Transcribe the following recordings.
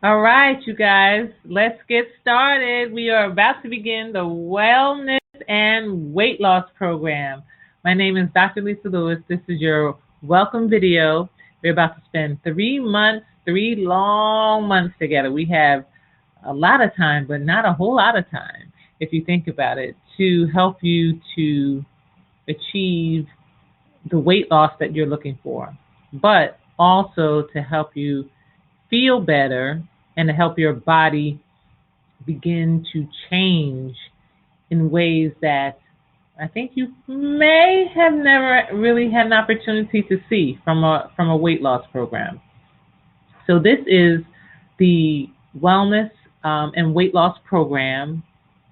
All right, you guys, let's get started. We are about to begin the Wellness and Weight Loss Program. My name is Dr. Lisa Lewis. This is your welcome video. We're about to spend 3 months, 3 long months together. We have a lot of time, but not a whole lot of time, if you think about it, to help you to achieve the weight loss that you're looking for, but also to help you feel better and to help your body begin to change in ways that I think you may have never really had an opportunity to see from a weight loss program. So this is the wellness and weight loss program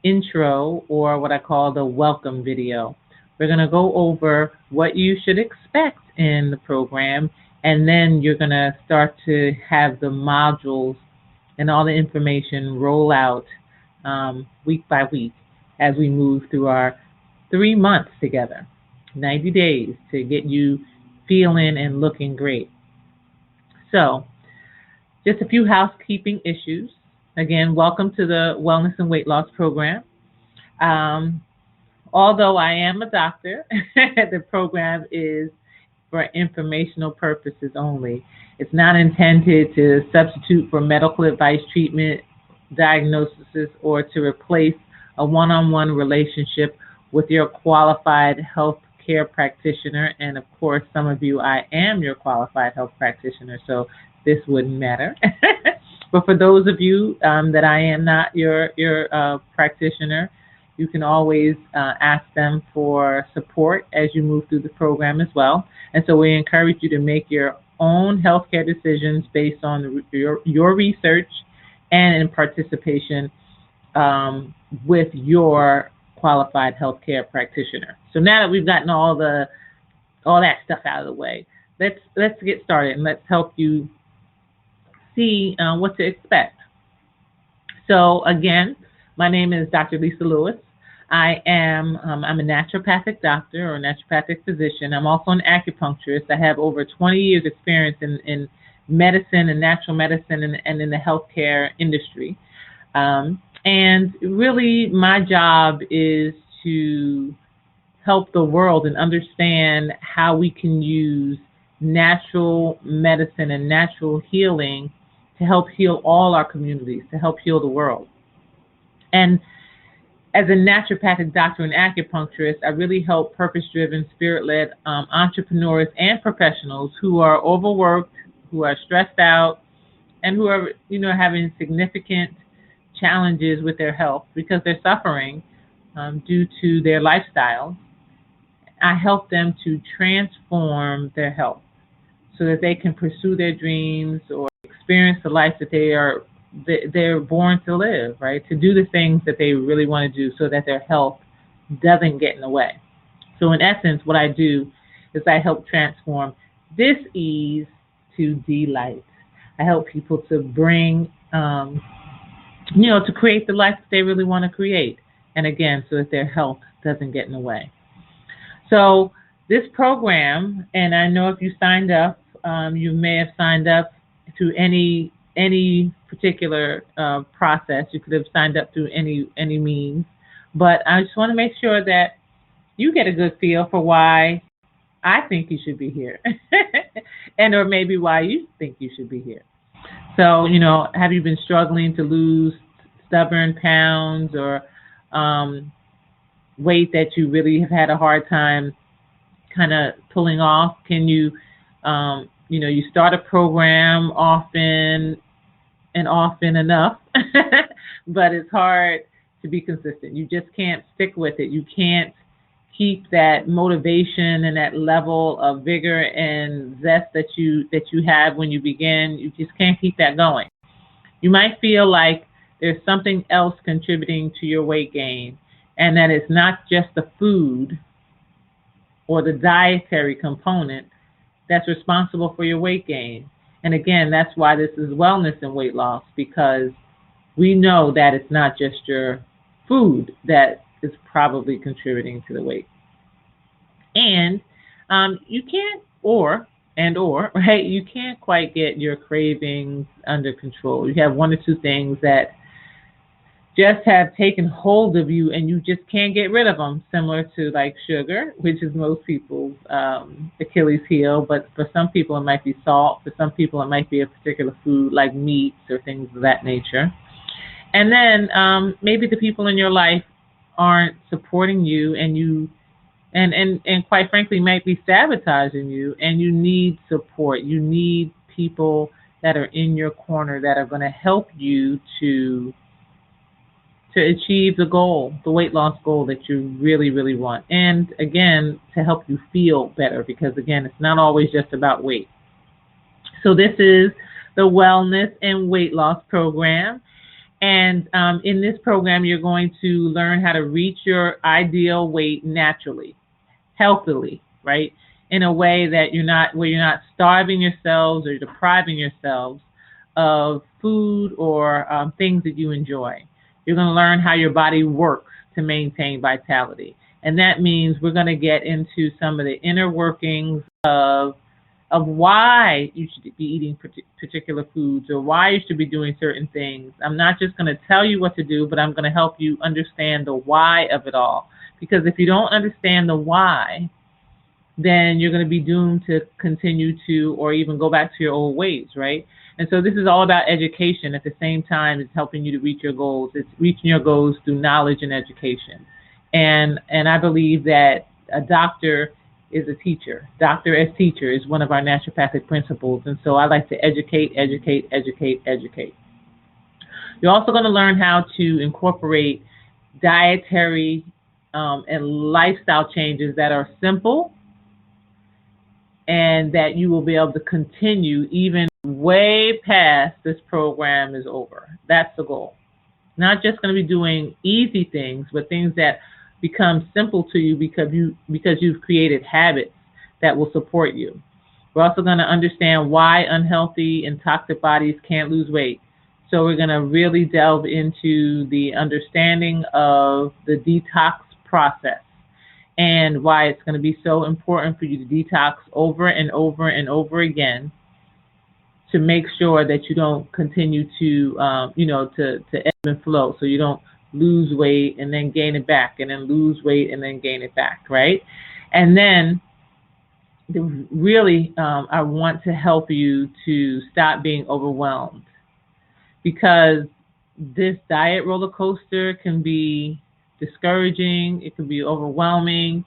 intro, or what I call the welcome video. We're going to go over what you should expect in the program, and then you're going to start to have the modules and all the information roll out week by week as we move through our 3 months together, 90 days to get you feeling and looking great. So, just a few housekeeping issues. Again, welcome to the Wellness and Weight Loss Program. Um, Although I am a doctor, the program is for informational purposes only. It's not intended to substitute for medical advice, treatment, diagnosis, or to replace a one-on-one relationship with your qualified health care practitioner. And of course, some of you, I am your qualified health practitioner, so this wouldn't matter. But for those of you that I am not your practitioner, you can always ask them for support as you move through the program as well. And so we encourage you to make your own healthcare decisions based on your research and in participation with your qualified healthcare practitioner. So now that we've gotten all that stuff out of the way, let's get started and let's help you see what to expect. So again, my name is Dr. Lisa Lewis. I'm a naturopathic doctor or naturopathic physician. I'm also an acupuncturist. I have over 20 years experience in medicine and natural medicine and in the healthcare industry. And really my job is to help the world and understand how we can use natural medicine and natural healing to help heal all our communities, to help heal the world. And as a naturopathic doctor and acupuncturist, I really help purpose-driven, spirit-led entrepreneurs and professionals who are overworked, who are stressed out, and who are, having significant challenges with their health because they're suffering due to their lifestyles. I help them to transform their health so that they can pursue their dreams or experience the life that they're born to live, right? To do the things that they really want to do so that their health doesn't get in the way. So in essence, what I do is I help transform dis-ease to delight. I help people to bring, to create the life that they really want to create. And again, so that their health doesn't get in the way. So this program, and I know if you signed up, you may have signed up to any particular process. You could have signed up through any means, but I just want to make sure that you get a good feel for why I think you should be here, and or maybe why you think you should be here. So, have you been struggling to lose stubborn pounds or weight that you really have had a hard time kind of pulling off? Can you, you start a program often enough, but it's hard to be consistent. You just can't stick with it. You can't keep that motivation and that level of vigor and zest that you have when you begin. You just can't keep that going. You might feel like there's something else contributing to your weight gain, and that it's not just the food or the dietary component that's responsible for your weight gain. And again, that's why this is wellness and weight loss, because we know that it's not just your food that is probably contributing to the weight. And you can't, right, you can't quite get your cravings under control. You have one or two things that just have taken hold of you and you just can't get rid of them, similar to like sugar, which is most people's Achilles heel. But for some people, it might be salt. For some people, it might be a particular food like meats or things of that nature. And then maybe the people in your life aren't supporting you, and and quite frankly might be sabotaging you, and you need support. You need people that are in your corner that are going to help you to achieve the goal, the weight loss goal that you really, really want. And again, to help you feel better, because again, it's not always just about weight. So this is the Wellness and Weight Loss Program. And in this program, you're going to learn how to reach your ideal weight naturally, healthily, right? In a way that where you're not starving yourselves or depriving yourselves of food or things that you enjoy. You're going to learn how your body works to maintain vitality. And that means we're going to get into some of the inner workings of why you should be eating particular foods or why you should be doing certain things. I'm not just going to tell you what to do, but I'm going to help you understand the why of it all. Because if you don't understand the why, then you're going to be doomed to continue to or even go back to your old ways, right? And so this is all about education. At the same time, it's helping you to reach your goals. It's reaching your goals through knowledge and education. And I believe that a doctor is a teacher. Doctor as teacher is one of our naturopathic principles. And so I like to educate, educate, educate, educate. You're also going to learn how to incorporate dietary and lifestyle changes that are simple and that you will be able to continue even way past this program is over. That's the goal. Not just going to be doing easy things, but things that become simple to you because you've created habits that will support you. We're also going to understand why unhealthy and toxic bodies can't lose weight. So we're going to really delve into the understanding of the detox process and why it's going to be so important for you to detox over and over and over again to make sure that you don't continue to, to ebb and flow. So you don't lose weight and then gain it back and then lose weight and then gain it back, right? And then really, I want to help you to stop being overwhelmed, because this diet roller coaster can be discouraging. It can be overwhelming.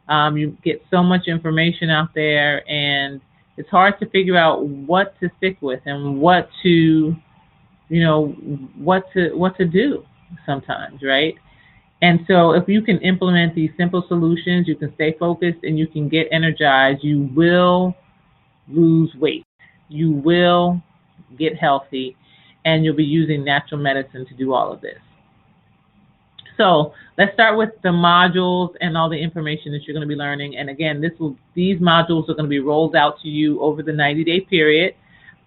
You get so much information out there, and it's hard to figure out what to stick with and what to do sometimes, right? And so if you can implement these simple solutions, you can stay focused and you can get energized, you will lose weight. You will get healthy, and you'll be using natural medicine to do all of this. So let's start with the modules and all the information that you're going to be learning. And again, these modules are going to be rolled out to you over the 90-day period.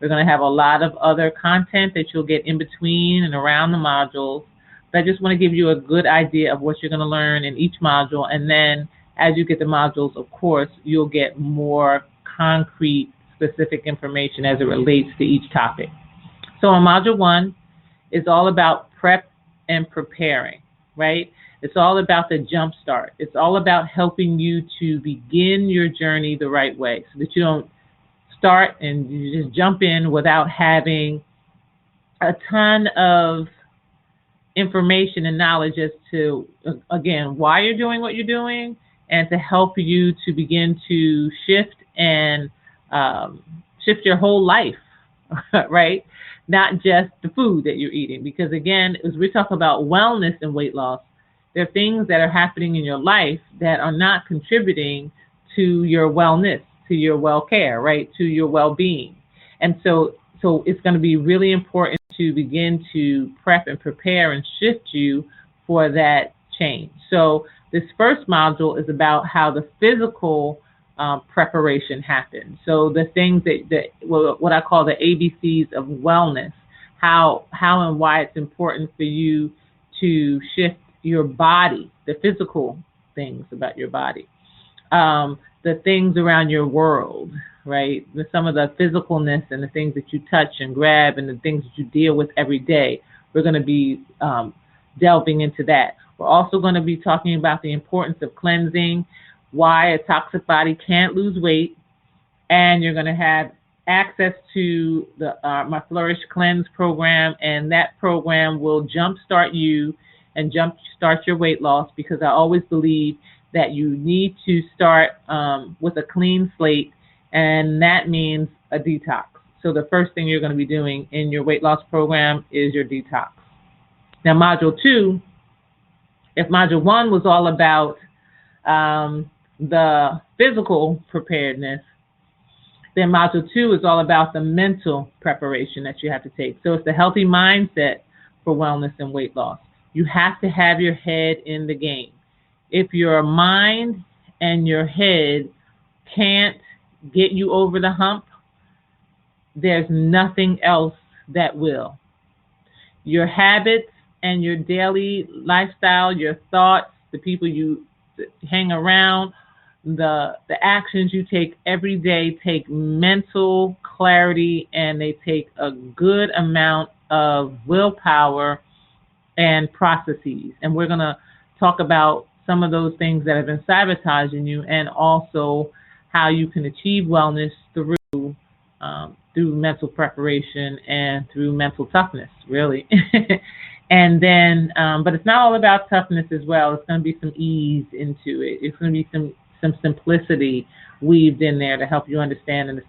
We're going to have a lot of other content that you'll get in between and around the modules. But I just want to give you a good idea of what you're going to learn in each module. And then as you get the modules, of course, you'll get more concrete, specific information as it relates to each topic. So on module 1, it's all about prep and preparing, right? It's all about the jump start. It's all about helping you to begin your journey the right way so that you don't start and you just jump in without having a ton of information and knowledge as to, again, why you're doing what you're doing, and to help you to begin to shift and shift your whole life, right? Not just the food that you're eating. Because again, as we talk about wellness and weight loss, there are things that are happening in your life that are not contributing to your wellness, to your well-care, right? To your well-being. And so it's going to be really important to begin to prep and prepare and shift you for that change. So this first module is about how the physical preparation happens. So the things that what I call the ABCs of wellness, how and why it's important for you to shift your body, the physical things about your body, the things around your world, right? With some of the physicalness and the things that you touch and grab and the things that you deal with every day. We're going to be delving into that. We're also going to be talking about the importance of cleansing, why a toxic body can't lose weight, and you're going to have access to the my Flourish Cleanse program, and that program will jumpstart you and jumpstart your weight loss, because I always believe that you need to start with a clean slate, and that means a detox. So the first thing you're going to be doing in your weight loss program is your detox. Now, Module 2, if Module 1 was all about the physical preparedness, then Module 2 is all about the mental preparation that you have to take. So it's the healthy mindset for wellness and weight loss. You have to have your head in the game. If your mind and your head can't get you over the hump, there's nothing else that will. Your habits and your daily lifestyle, your thoughts, the people you hang around, the actions you take every day take mental clarity, and they take a good amount of willpower and processes. And we're going to talk about some of those things that have been sabotaging you, and also how you can achieve wellness through mental preparation and through mental toughness, really. And then, but it's not all about toughness as well. It's going to be some ease into it. It's going to be some simplicity weaved in there to help you understand. And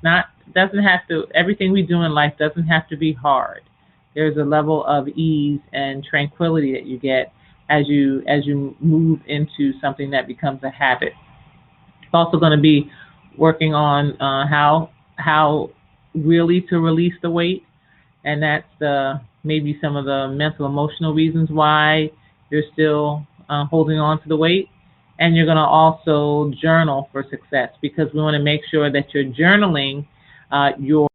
doesn't have to, everything we do in life doesn't have to be hard. There's a level of ease and tranquility that you get as you move into something that becomes a habit. It's also going to be working on how really to release the weight, and that's maybe some of the mental emotional reasons why you're still holding on to the weight. And you're going to also journal for success, because we want to make sure that you're journaling your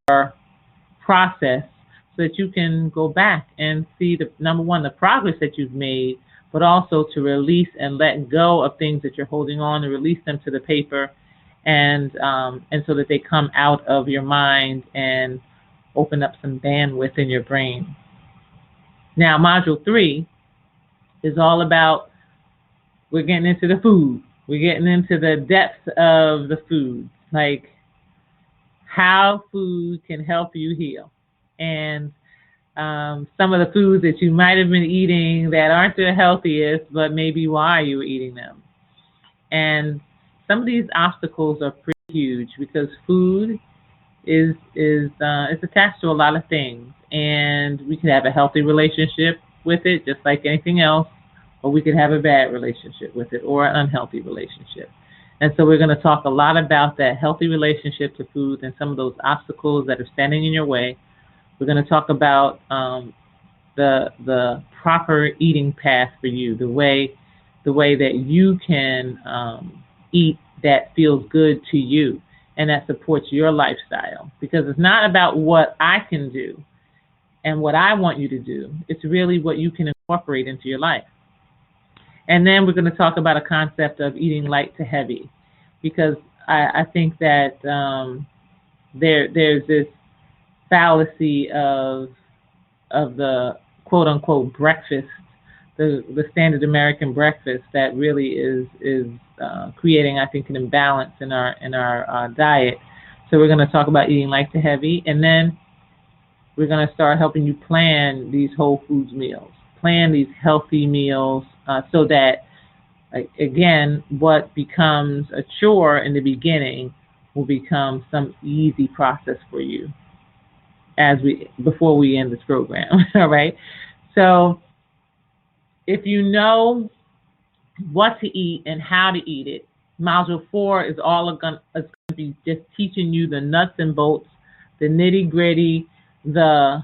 process, so that you can go back and see number one, the progress that you've made, but also to release and let go of things that you're holding on, and release them to the paper, and so that they come out of your mind and open up some bandwidth in your brain. Now, Module 3 is all about, we're getting into the food. We're getting into the depths of the food, like how food can help you heal. And some of the foods that you might have been eating that aren't the healthiest, but maybe why you were eating them. And some of these obstacles are pretty huge, because food is attached to a lot of things. And we can have a healthy relationship with it, just like anything else, or we could have a bad relationship with it, or an unhealthy relationship. And so we're going to talk a lot about that healthy relationship to food and some of those obstacles that are standing in your way. We're going to talk about the proper eating path for you, the way that you can eat that feels good to you and that supports your lifestyle. Because it's not about what I can do and what I want you to do. It's really what you can incorporate into your life. And then we're going to talk about a concept of eating light to heavy, because I think that there's this fallacy of the quote unquote breakfast, the standard American breakfast, that really is creating, I think, an imbalance in our diet. So we're going to talk about eating light to heavy, and then we're going to start helping you plan these whole foods meals, plan these healthy meals, so that, again, what becomes a chore in the beginning will become some easy process for you before we end this program. All right. So if you know what to eat and how to eat it, Module 4 is going to be just teaching you the nuts and bolts, the nitty gritty, we're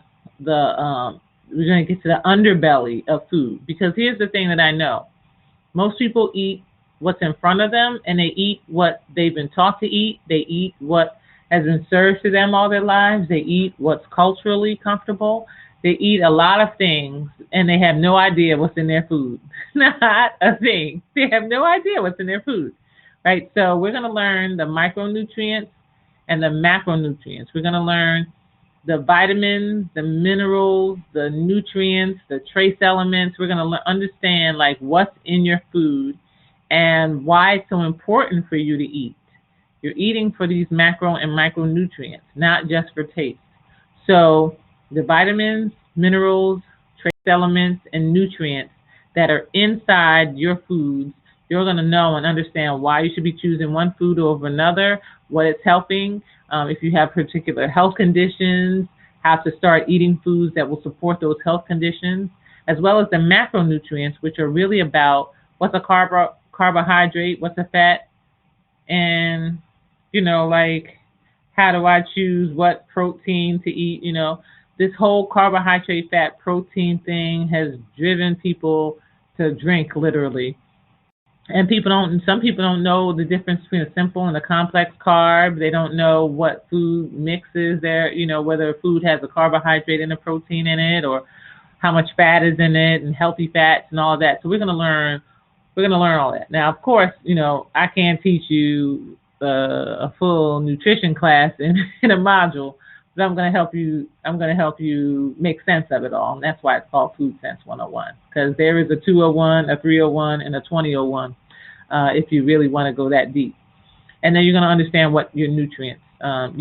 going to get to the underbelly of food. Because here's the thing that I know. Most people eat what's in front of them, and they eat what they've been taught to eat. They eat what has been served to them all their lives. They eat what's culturally comfortable. They eat a lot of things, and they have no idea what's in their food. Not a thing. They have no idea what's in their food, right? So we're going to learn the micronutrients and the macronutrients. We're going to learn the vitamins, the minerals, the nutrients, the trace elements. We're going to understand like what's in your food and why it's so important for you to eat. You're eating for these macro and micronutrients, not just for taste. So the vitamins, minerals, trace elements, and nutrients that are inside your foods, you're going to know and understand why you should be choosing one food over another, what it's helping, if you have particular health conditions, how to start eating foods that will support those health conditions, as well as the macronutrients, which are really about what's a carbohydrate, what's a fat, and, like how do I choose what protein to eat, This whole carbohydrate, fat, protein thing has driven people to drink literally. And some people don't know the difference between a simple and a complex carb. They don't know what food mixes there, whether food has a carbohydrate and a protein in it or how much fat is in it and healthy fats and all of that. So we're going to learn all that. Now, of course, I can't teach you a full nutrition class in a module, but I'm going to help you make sense of it all. And that's why it's called Food Sense 101, because there is a 201, a 301, and a 2001 if you really want to go that deep. And then you're going to understand what your nutrients, what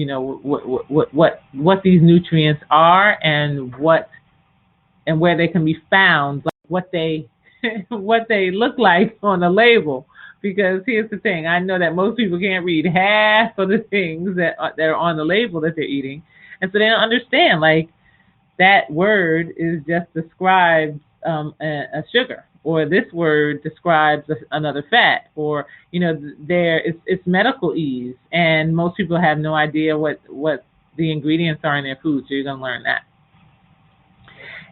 these nutrients are and where they can be found, like what they look like on the label. Because here's the thing, I know that most people can't read half of the things that are on the label that they're eating. And so they don't understand, like, that word is just describes a sugar, or this word describes another fat, or, it's medical ease. And most people have no idea what the ingredients are in their food, so you're going to learn that.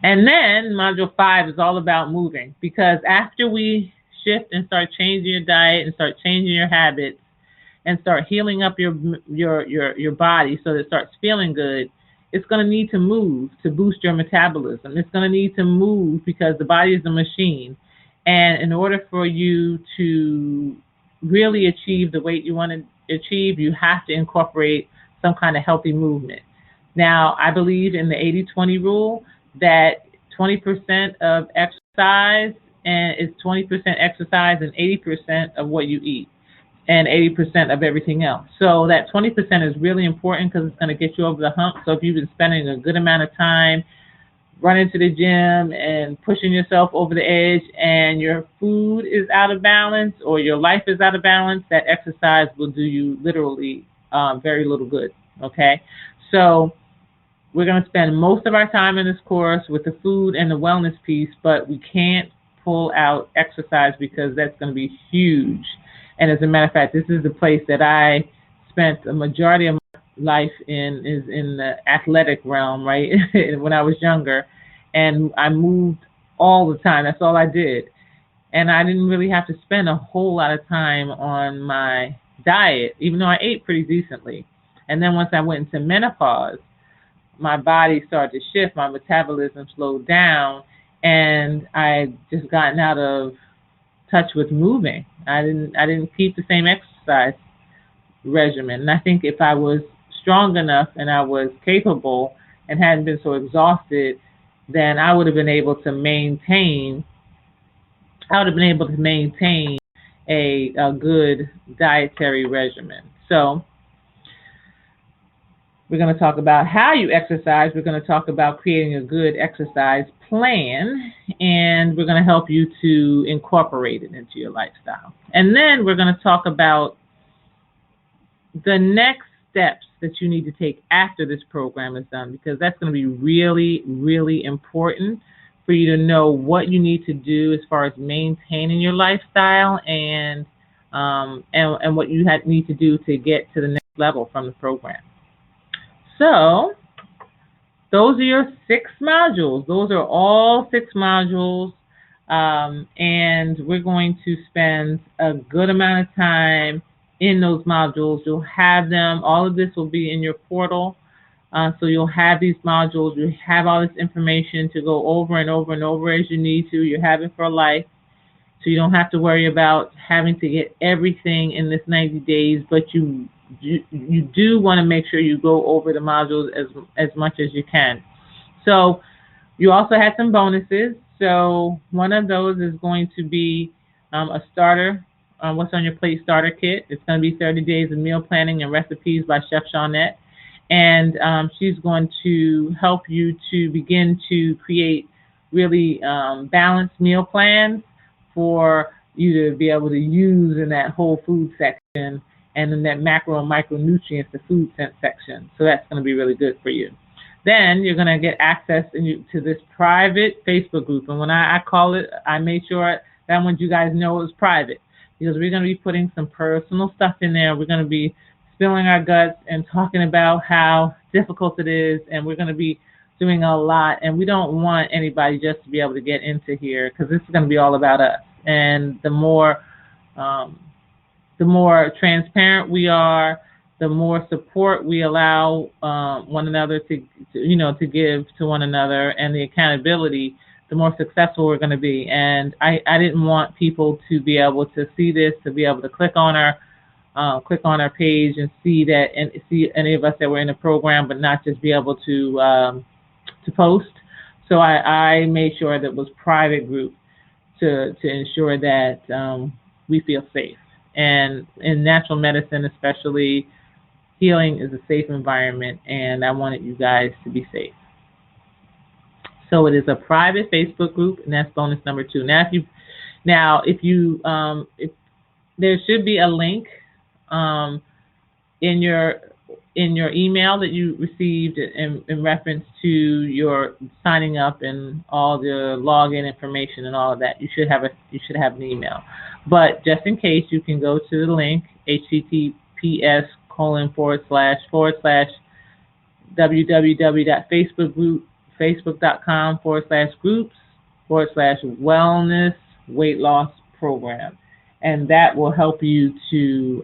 And then Module 5 is all about moving, because after we shift and start changing your diet and start changing your habits and start healing up your body so that it starts feeling good, it's going to need to move to boost your metabolism. It's going to need to move because the body is a machine. And in order for you to really achieve the weight you want to achieve, you have to incorporate some kind of healthy movement. Now, I believe in the 80-20 rule that 20% of exercise and it's 20% exercise and 80% of what you eat and 80% of everything else. So that 20% is really important because it's going to get you over the hump. So if you've been spending a good amount of time running to the gym and pushing yourself over the edge and your food is out of balance or your life is out of balance, that exercise will do you literally very little good, okay? So we're going to spend most of our time in this course with the food and the wellness piece, but we can't pull out exercise because that's going to be huge. And as a matter of fact, this is the place that I spent the majority of my life is in the athletic realm, right? When I was younger, and I moved all the time. That's all I did. And I didn't really have to spend a whole lot of time on my diet, even though I ate pretty decently. And then once I went into menopause, my body started to shift, my metabolism slowed down, and I just gotten out of touch with moving. I didn't keep the same exercise regimen. And I think if I was strong enough and I was capable and hadn't been so exhausted, then I would have been able to maintain a good dietary regimen. So we're going to talk about how you exercise. We're going to talk about creating a good exercise plan, and we're going to help you to incorporate it into your lifestyle. And then we're going to talk about the next steps that you need to take after this program is done, because that's going to be really, really important for you to know what you need to do as far as maintaining your lifestyle and what you need to do to get to the next level from the program. So those are your 6 modules. Those are all 6 modules, and we're going to spend a good amount of time in those modules. You'll have them. All of this will be in your portal. So you'll have these modules. You have all this information to go over and over and over as you need to. You have it for life. So you don't have to worry about having to get everything in this 90 days, but you you do want to make sure you go over the modules as much as you can. So you also had some bonuses. So one of those is going to be a starter, What's on Your Plate starter kit. It's going to be 30 days of meal planning and recipes by Chef Shawnette. And she's going to help you to begin to create really balanced meal plans for you to be able to use in that whole food section and in that macro and micronutrients, the food sense section. So that's going to be really good for you. Then you're going to get access to this private Facebook group. And when I call it, I made sure that I want you guys know it was private, because we're going to be putting some personal stuff in there. We're going to be spilling our guts and talking about how difficult it is, and we're going to be doing a lot. And we don't want anybody just to be able to get into here, because this is going to be all about us. And the more transparent we are, the more support we allow one another to give to one another, and the accountability, the more successful we're going to be. And I didn't want people to be able to see this, to be able to click on our page and see that, and see any of us that were in the program, but not just be able to post. So I made sure that it was private group to ensure that we feel safe. And in natural medicine, especially, healing is a safe environment, and I wanted you guys to be safe. So it is a private Facebook group, and that's bonus number 2. Now, if there should be a link in your email that you received in reference to your signing up and all the login information and all of that. You should have an email. But just in case, you can go to the link, https://www.facebook.com/groups/wellness weight loss program, and that will help you to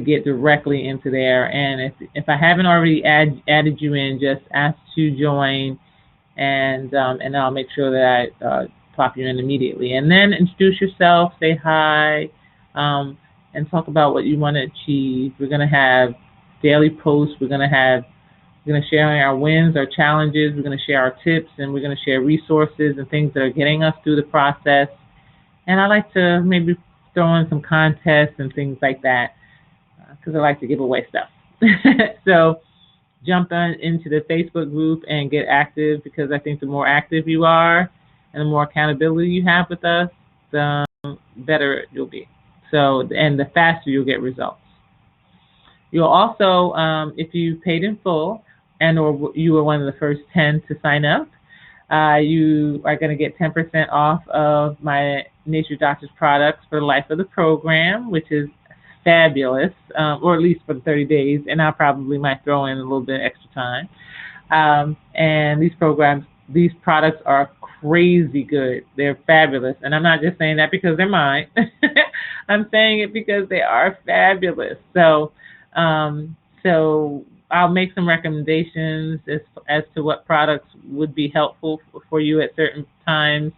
get directly into there. And if I haven't already added you in, just ask to join, and I'll make sure that I pop you in immediately. And then introduce yourself, say hi, and talk about what you want to achieve. We're going to have daily posts. We're going to share our wins, our challenges. We're going to share our tips, and we're going to share resources and things that are getting us through the process. And I like to maybe throw in some contests and things like that, because I like to give away stuff. So jump into the Facebook group and get active, because I think the more active you are and the more accountability you have with us, the better you'll be. So, and the faster you'll get results. You'll also, if you paid in full and or you were one of the first 10 to sign up, you are going to get 10% off of my Nature Doctors products for the life of the program, which is fabulous, or at least for the 30 days, and I probably might throw in a little bit extra time. And these products are crazy good. They're fabulous, and I'm not just saying that because they're mine. I'm saying it because they are fabulous. So I'll make some recommendations as to what products would be helpful for you at certain times.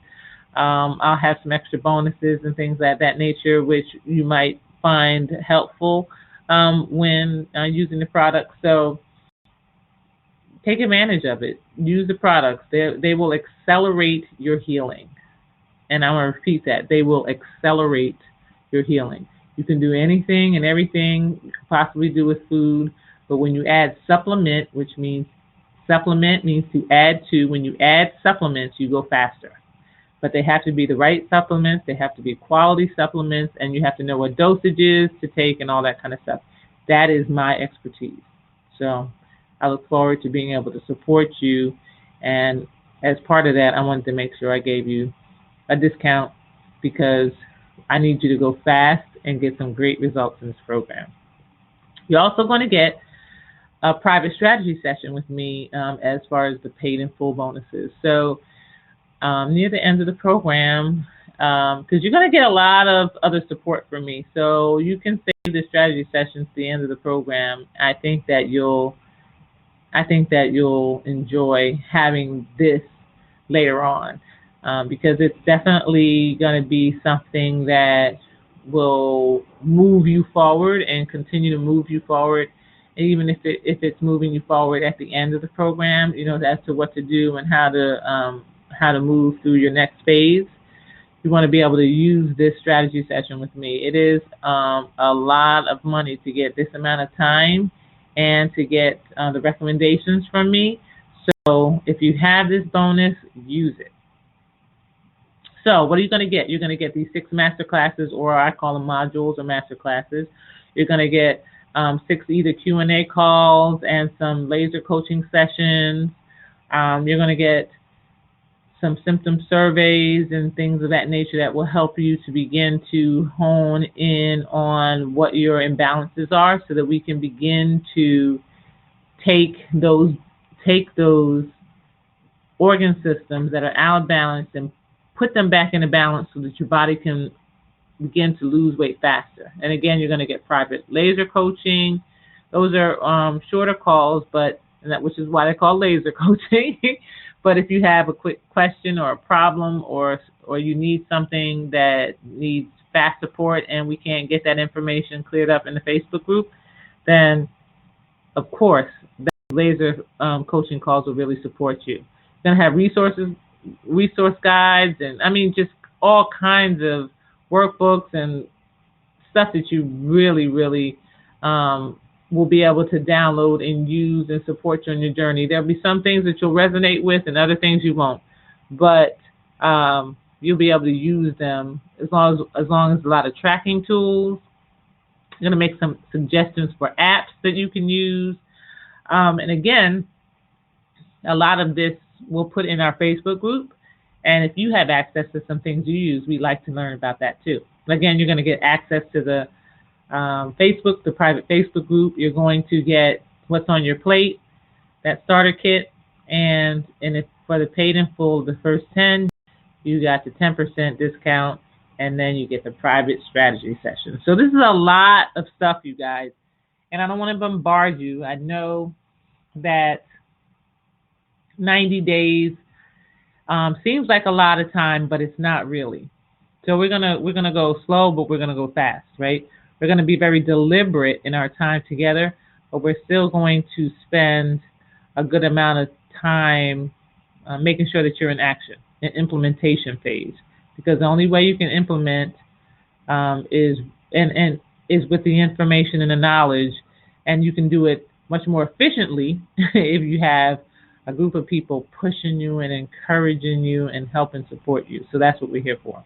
I'll have some extra bonuses and things of that nature, which you might find helpful when using the product. So take advantage of it. Use the products. They will accelerate your healing. And I'm going to repeat that. They will accelerate your healing. You can do anything and everything you could possibly do with food, but when you add supplement, which means supplement means to add to, when you add supplements, you go faster. But they have to be the right supplements, they have to be quality supplements, and you have to know what dosages to take and all that kind of stuff. That is my expertise. So I look forward to being able to support you, and as part of that, I wanted to make sure I gave you a discount, because I need you to go fast and get some great results in this program. You're also going to get a private strategy session with me as far as the paid in full bonuses. So near the end of the program, because you're going to get a lot of other support from me, so you can save the strategy sessions to the end of the program. I think that you'll enjoy having this later on, because it's definitely going to be something that will move you forward and continue to move you forward. And even if it's moving you forward at the end of the program, as to what to do and how to move through your next phase. You want to be able to use this strategy session with me. It is a lot of money to get this amount of time and to get the recommendations from me. So if you have this bonus, use it. So what are you going to get? You're going to get these 6 master classes, or I call them modules or master classes. You're going to get 6 either Q&A calls and some laser coaching sessions. You're going to get some symptom surveys and things of that nature that will help you to begin to hone in on what your imbalances are, so that we can begin to take those organ systems that are out of balance and put them back into balance, so that your body can begin to lose weight faster. And again, you're going to get private laser coaching. Those are shorter calls, which is why they call laser coaching. But if you have a quick question or a problem, or you need something that needs fast support and we can't get that information cleared up in the Facebook group, then of course the laser coaching calls will really support you. You're going to have resource guides, and just all kinds of workbooks and stuff that you really, really will be able to download and use and support you on your journey. There'll be some things that you'll resonate with and other things you won't, but you'll be able to use them as long as a lot of tracking tools. I'm going to make some suggestions for apps that you can use, and again, a lot of this we'll put in our Facebook group. And if you have access to some things you use, we'd like to learn about that too. Again, you're going to get access to the the private Facebook group. You're going to get what's on your plate, that starter kit, and if for the paid in full, the first 10, you got the 10% discount, and then you get the private strategy session. So this is a lot of stuff, you guys, and I don't want to bombard you. I know that 90 days seems like a lot of time, but it's not really. So we're gonna go slow, but we're gonna go fast, right? We're gonna be very deliberate in our time together, but we're still going to spend a good amount of time making sure that you're in action, in implementation phase, because the only way you can implement is with the information and the knowledge, and you can do it much more efficiently if you have a group of people pushing you and encouraging you and helping support you. So that's what we're here for.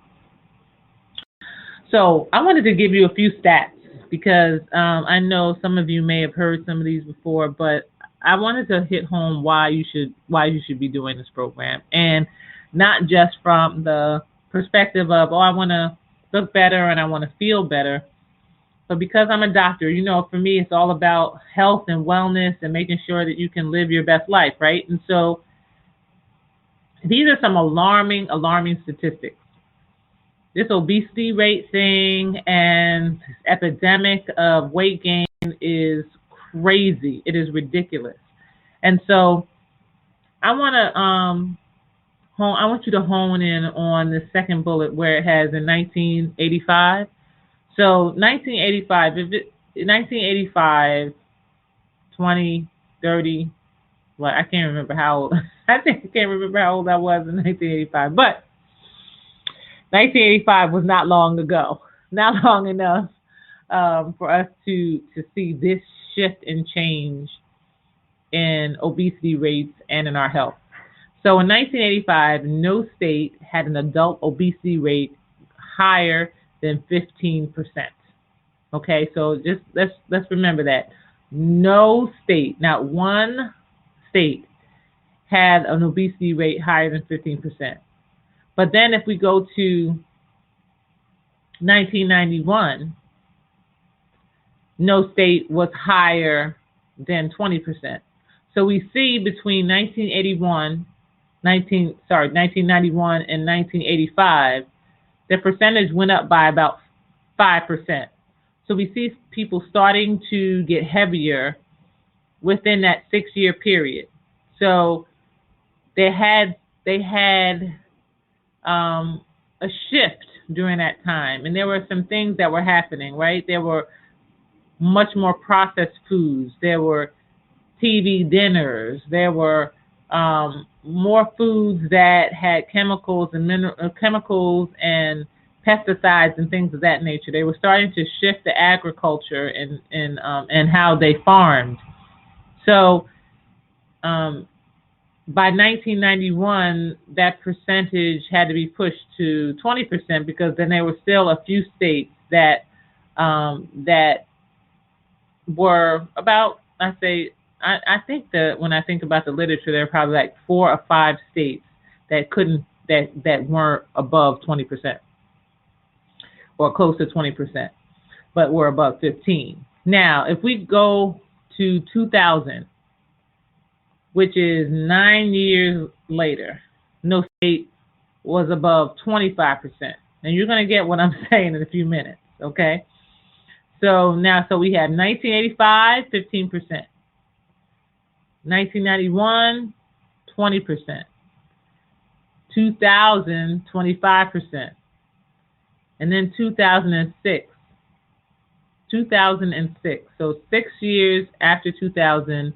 So I wanted to give you a few stats, because I know some of you may have heard some of these before, but I wanted to hit home why you should be doing this program, and not just from the perspective of, I want to look better and I want to feel better, but because I'm a doctor, for me, it's all about health and wellness and making sure that you can live your best life, right? And so these are some alarming statistics. This obesity rate thing and epidemic of weight gain is crazy. It is ridiculous. And so I want you to hone in on the second bullet where it has in 1985. So 1985, 20, 30, well, I can't remember how old. I can't remember how old I was in 1985, but 1985 was not long ago, not long enough for us to see this shift and change in obesity rates and in our health. So in 1985, no state had an adult obesity rate higher than 15%. Okay, so just let's remember that. No state, not one state, had an obesity rate higher than 15%. But then if we go to 1991, no state was higher than 20%. So we see between 1991 and 1985, the percentage went up by about 5%. So we see people starting to get heavier within that 6-year period. So they had a shift during that time, and there were some things that were happening, right? There were much more processed foods. There were TV dinners. There were more foods that had chemicals and chemicals and pesticides and things of that nature. They were starting to shift the agriculture and how they farmed. So by 1991, that percentage had to be pushed to 20% because then there were still a few states that that were about, I think that when I think about the literature, there are probably like 4 or 5 states that weren't above 20% or close to 20%, but were above 15. Now, if we go to 2000, which is 9 years later, no state was above 25%. And you're going to get what I'm saying in a few minutes, okay? So we had 1985, 15%. 1991, 20%. 2000, 25%. And then 2006. So 6 years after 2000,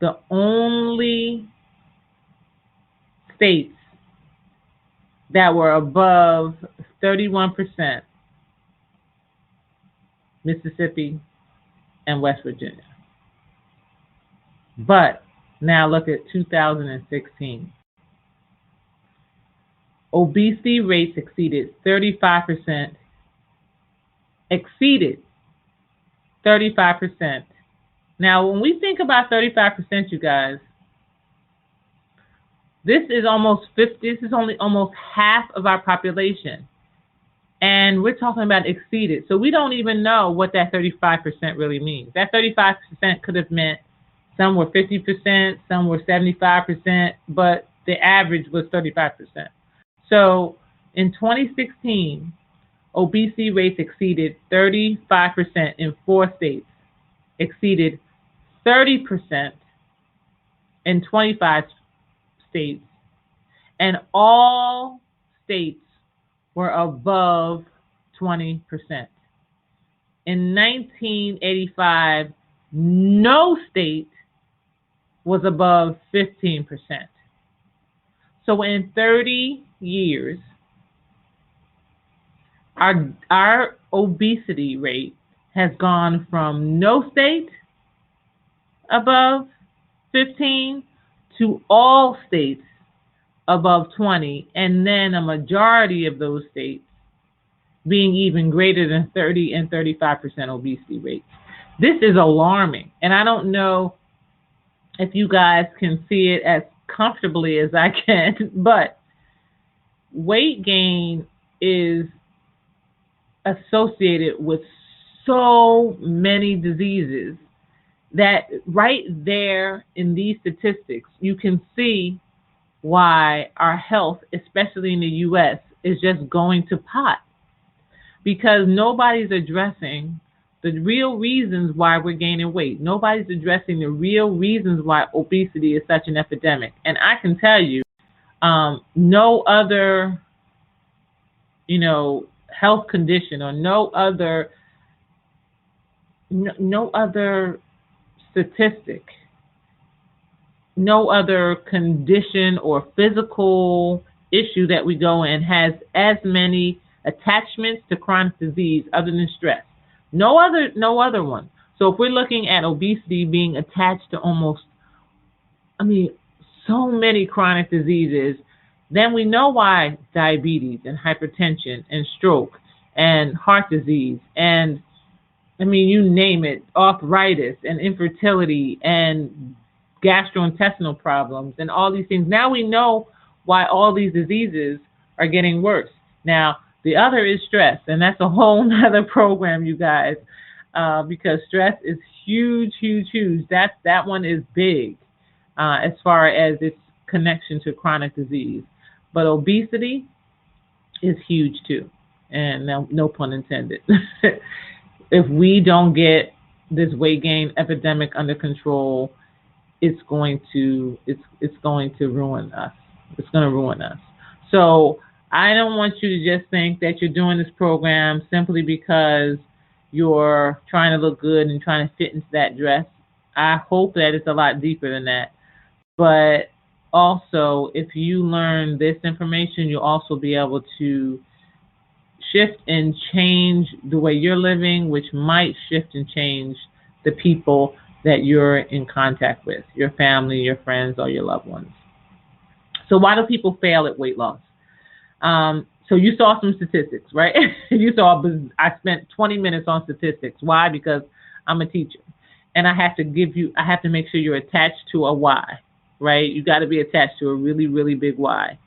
the only states that were above 31%, Mississippi and West Virginia. But now look at 2016. Obesity rates exceeded 35%. Now, when we think about 35%, you guys, this is almost 50. This is only almost half of our population. And we're talking about exceeded. So we don't even know what that 35% really means. That 35% could have meant some were 50%, some were 75%, but the average was 35%. So in 2016, obesity rates exceeded 35% in 4 states, exceeded 30% in 25 states, and all states were above 20%. In 1985, no state was above 15%. So in 30 years, our obesity rate has gone from no state above 15 to all states above 20, and then a majority of those states being even greater than 30 and 35% obesity rates. This is alarming, and I don't know if you guys can see it as comfortably as I can, but weight gain is associated with so many diseases that right there in these statistics, you can see why our health, especially in the U.S., is just going to pot, because nobody's addressing the real reasons why we're gaining weight. Nobody's addressing the real reasons why obesity is such an epidemic. And I can tell you, no other, health condition or no other statistic, no other condition or physical issue that we go in has as many attachments to chronic disease other than stress. No other one. So if we're looking at obesity being attached to so many chronic diseases, then we know why diabetes and hypertension and stroke and heart disease and you name it, arthritis and infertility and gastrointestinal problems and all these things. Now we know why all these diseases are getting worse. Now, the other is stress, and that's a whole nother program, you guys, because stress is huge. That one is big as far as its connection to chronic disease. But obesity is huge too, and no pun intended. If we don't get this weight gain epidemic under control, it's going to ruin us. It's going to ruin us. So I don't want you to just think that you're doing this program simply because you're trying to look good and trying to fit into that dress. I hope that it's a lot deeper than that. But also, if you learn this information, you'll also be able to shift and change the way you're living, which might shift and change the people that you're in contact with, your family, your friends, or your loved ones. So why do people fail at weight loss? So you saw some statistics, right? You saw I spent 20 minutes on statistics. Why? Because I'm a teacher, and I have to make sure you're attached to a why, right? You got to be attached to a really, really big why.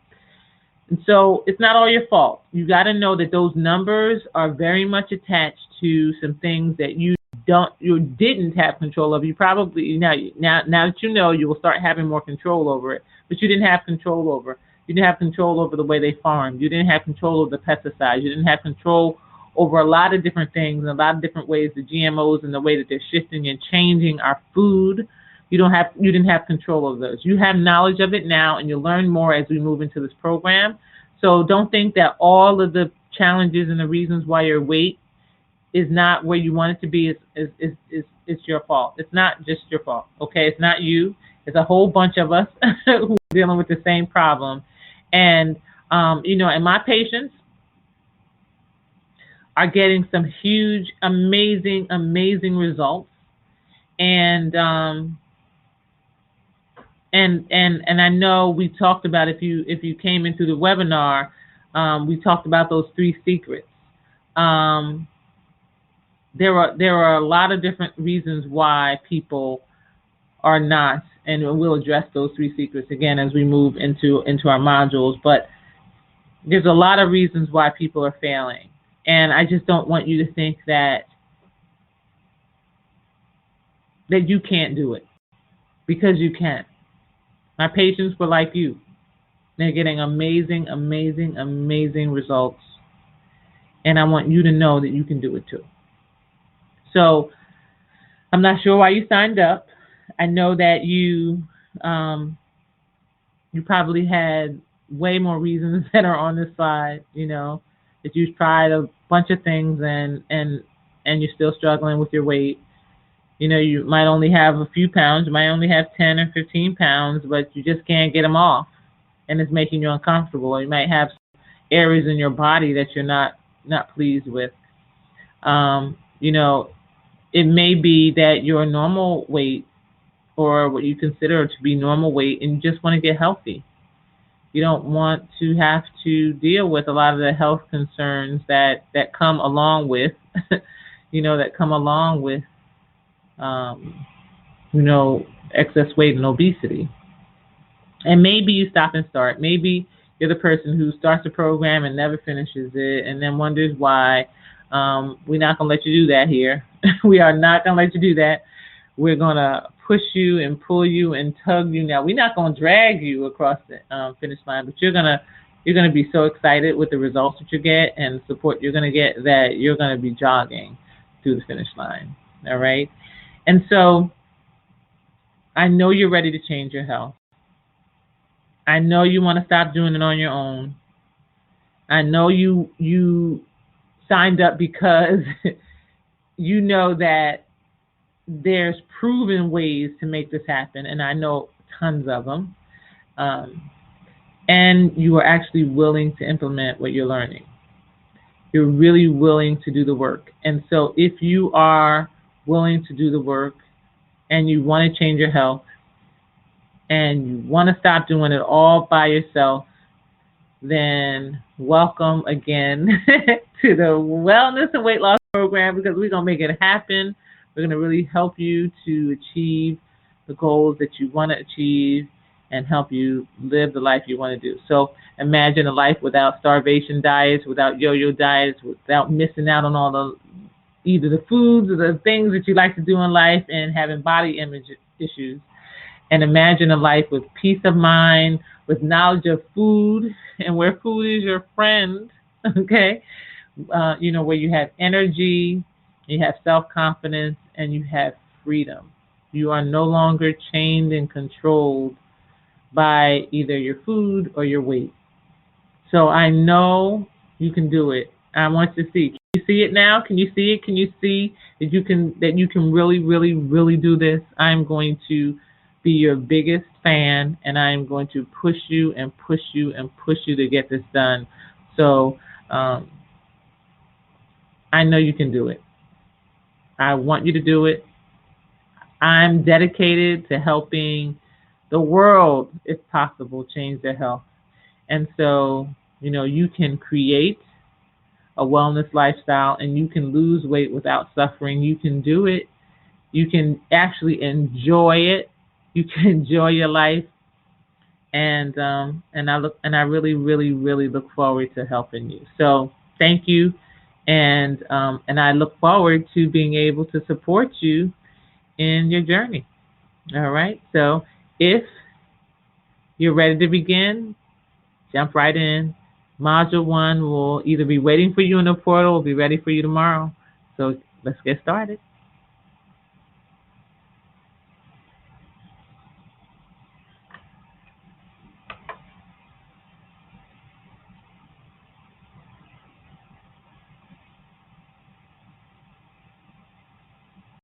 And so it's not all your fault. You got to know that those numbers are very much attached to some things that you didn't have control of. You probably now that you know, you will start having more control over it, but you didn't have control over. You didn't have control over the way they farmed. You didn't have control over the pesticides. You didn't have control over a lot of different things and a lot of different ways, the GMOs and the way that they're shifting and changing our food. You didn't have control of those. You have knowledge of it now, and you'll learn more as we move into this program. So don't think that all of the challenges and the reasons why your weight is not where you want it to be is your fault. It's not just your fault, okay? It's not you. It's a whole bunch of us who are dealing with the same problem. And, and my patients are getting some huge, amazing, amazing results. And I know we talked about, if you came into the webinar, we talked about those 3 secrets. There are a lot of different reasons why people are not, and we'll address those 3 secrets again as we move into our modules. But there's a lot of reasons why people are failing, and I just don't want you to think that you can't do it, because you can. My patients were like you. They're getting amazing, amazing, amazing results. And I want you to know that you can do it too. So I'm not sure why you signed up. I know that you probably had way more reasons that are on this slide, that you've tried a bunch of things and you're still struggling with your weight. You might only have a few pounds, you might only have 10 or 15 pounds, but you just can't get them off, and it's making you uncomfortable. Or you might have areas in your body that you're not pleased with. It may be that your normal weight, or what you consider to be normal weight, and you just want to get healthy. You don't want to have to deal with a lot of the health concerns that come along with, excess weight and obesity. And maybe you stop and start. Maybe you're the person who starts the program and never finishes it, and then wonders why. We're not going to let you do that here. We are not going to let you do that. We're going to push you and pull you and tug you. Now, we're not going to drag you across the finish line, but you're going to be so excited with the results that you get and the support you're going to get that you're going to be jogging through the finish line. All right? And so I know you're ready to change your health. I know you want to stop doing it on your own. I know you signed up because you know that there's proven ways to make this happen, and I know tons of them. And you are actually willing to implement what you're learning. You're really willing to do the work. And so if you are willing to do the work and you want to change your health and you want to stop doing it all by yourself, then welcome again to the Wellness and Weight Loss Program, because we're going to make it happen. We're going to really help you to achieve the goals that you want to achieve and help you live the life you want to do. So imagine a life without starvation diets, without yo-yo diets, without missing out on all the either the foods or the things that you like to do in life and having body image issues. And imagine a life with peace of mind, with knowledge of food, and where food is your friend, okay? Where you have energy, you have self-confidence, and you have freedom. You are no longer chained and controlled by either your food or your weight. So I know you can do it. I want to see. Can you see it now? Can you see it? Can you see that you can really, really, really do this? I'm going to be your biggest fan, and I'm going to push you and push you and push you to get this done. So um, I know you can do it. I want you to do it. I'm dedicated to helping the world, if possible, change their health. And so, you can create a wellness lifestyle and you can lose weight without suffering. You can do it. You can actually enjoy it. You can enjoy your life. And I really, really, really look forward to helping you. So thank you. And I look forward to being able to support you in your journey. All right. So if you're ready to begin, jump right in. Module 1 will either be waiting for you in the portal or be ready for you tomorrow. So let's get started.